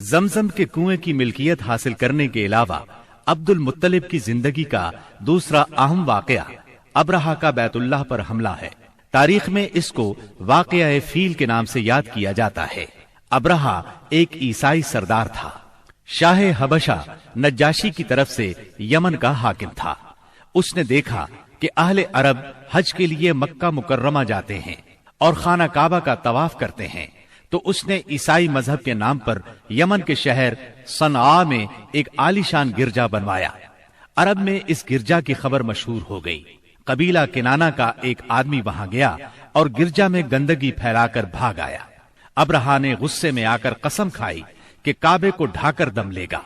زمزم کے کنویں کی ملکیت حاصل کرنے کے علاوہ عبد المطلب کی زندگی کا دوسرا اہم واقعہ ابرہہ کا بیت اللہ پر حملہ ہے۔ تاریخ میں اس کو واقعہ فیل کے نام سے یاد کیا جاتا ہے۔ ابرہہ ایک عیسائی سردار تھا۔ شاہ حبشہ نجاشی کی طرف سے یمن کا حاکم تھا۔ اس نے دیکھا کہ اہل عرب حج کے لیے مکہ مکرمہ جاتے ہیں اور خانہ کعبہ کا طواف کرتے ہیں، تو اس نے عیسائی مذہب کے نام پر یمن کے شہر صنعاء میں ایک عالیشان گرجا بنوایا۔ عرب میں اس گرجا کی خبر مشہور ہو گئی۔ قبیلہ کنانہ کا ایک آدمی وہاں گیا اور گرجا میں گندگی پھیلا کر بھاگ آیا۔ ابرہہ نے غصے میں آ کر قسم کھائی کہ کعبے کو ڈھا کر دم لے گا۔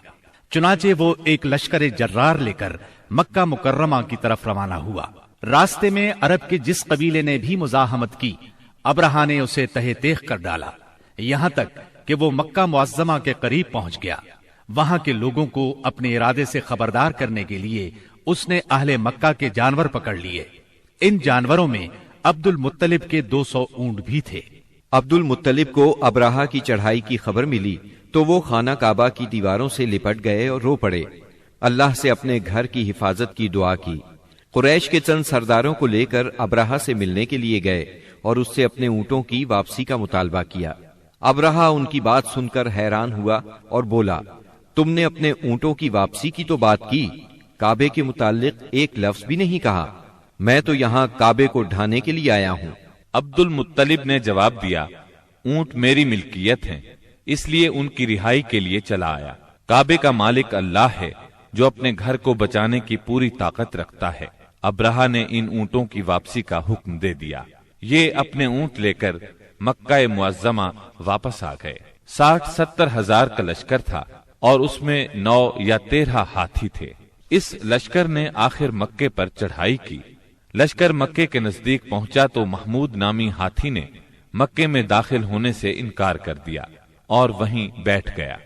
چنانچہ وہ ایک لشکر جرار لے کر مکہ مکرمہ کی طرف روانہ ہوا۔ راستے میں عرب کے جس قبیلے نے بھی مزاحمت کی، ابرہہ نے اسے تہہ تیغ کر ڈالا، یہاں تک کہ وہ مکہ معظمہ کے قریب پہنچ گیا۔ وہاں کے لوگوں کو اپنے ارادے سے خبردار کرنے کے لیے اس نے اہل مکہ کے جانور پکڑ لیے۔ ان جانوروں میں عبد المطلب کے 200 اونٹ بھی تھے۔ عبد المطلب کو ابرہہ کی چڑھائی کی خبر ملی تو وہ خانہ کعبہ کی دیواروں سے لپٹ گئے اور رو پڑے۔ اللہ سے اپنے گھر کی حفاظت کی دعا کی۔ قریش کے چند سرداروں کو لے کر ابرہہ سے ملنے کے لیے گئے اور اس سے اپنے اونٹوں کی واپسی کا مطالبہ کیا۔ ابرہہ ان کی بات سن کر حیران ہوا اور بولا، تم نے اپنے اونٹوں کی واپسی کی تو بات کی، کعبے کے متعلق ایک لفظ بھی نہیں کہا۔ میں تو یہاں کعبے کو ڈھانے کے لیے آیا ہوں۔ عبد المطلب نے جواب دیا، اونٹ میری ملکیت ہیں، اس لیے ان کی رہائی کے لیے چلا آیا۔ کعبے کا مالک اللہ ہے جو اپنے گھر کو بچانے کی پوری طاقت رکھتا ہے۔ ابرہہ نے ان اونٹوں کی واپسی کا حکم دے دیا۔ یہ اپنے اونٹ لے کر مکہ معظمہ واپس آ گئے۔ 60-70 ہزار کا لشکر تھا اور اس میں 9 یا 13 ہاتھی تھے۔ اس لشکر نے آخر مکے پر چڑھائی کی۔ لشکر مکے کے نزدیک پہنچا تو محمود نامی ہاتھی نے مکے میں داخل ہونے سے انکار کر دیا اور وہیں بیٹھ گیا۔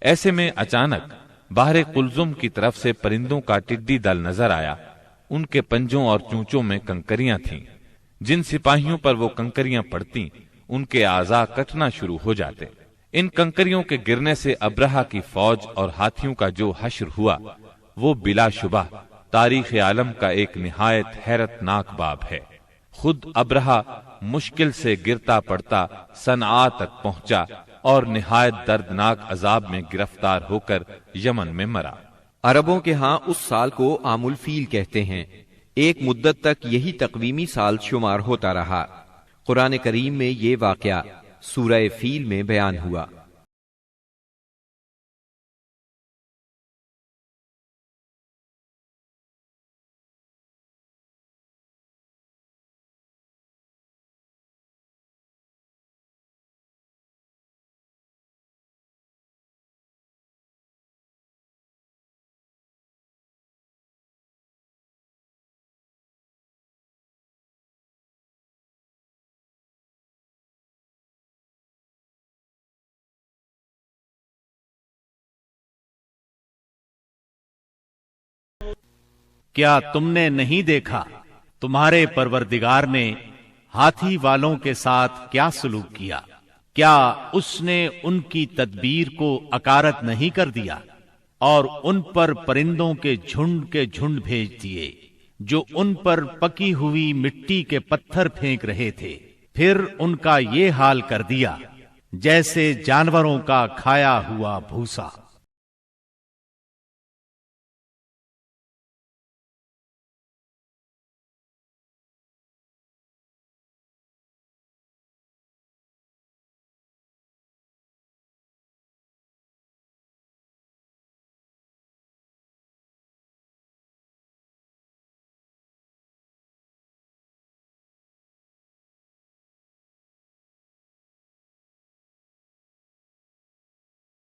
ایسے میں اچانک باہر قلزم کی طرف سے پرندوں کا ٹڈی دل نظر آیا۔ ان کے پنجوں اور چونچوں میں کنکریاں تھیں۔ جن سپاہیوں پر وہ کنکریاں پڑتی ان کے اعضاء کٹنا شروع ہو جاتے۔ ان کنکریوں کے گرنے سے ابرہہ کی فوج اور ہاتھیوں کا جو حشر ہوا وہ بلا شبہ تاریخ عالم کا ایک نہایت حیرت ناک باب ہے۔ خود ابرہہ مشکل سے گرتا پڑتا صنعاء تک پہنچا اور نہایت دردناک عذاب میں گرفتار ہو کر یمن میں مرا۔ عربوں کے ہاں اس سال کو عام الفیل کہتے ہیں۔ ایک مدت تک یہی تقویمی سال شمار ہوتا رہا۔ قرآن کریم میں یہ واقعہ سورہ فیل میں بیان ہوا۔ کیا تم نے نہیں دیکھا تمہارے پروردگار نے ہاتھی والوں کے ساتھ کیا سلوک کیا؟ کیا اس نے ان کی تدبیر کو اکارت نہیں کر دیا اور ان پر پرندوں کے جھنڈ بھیج دیے جو ان پر پکی ہوئی مٹی کے پتھر پھینک رہے تھے؟ پھر ان کا یہ حال کر دیا جیسے جانوروں کا کھایا ہوا بھوسا۔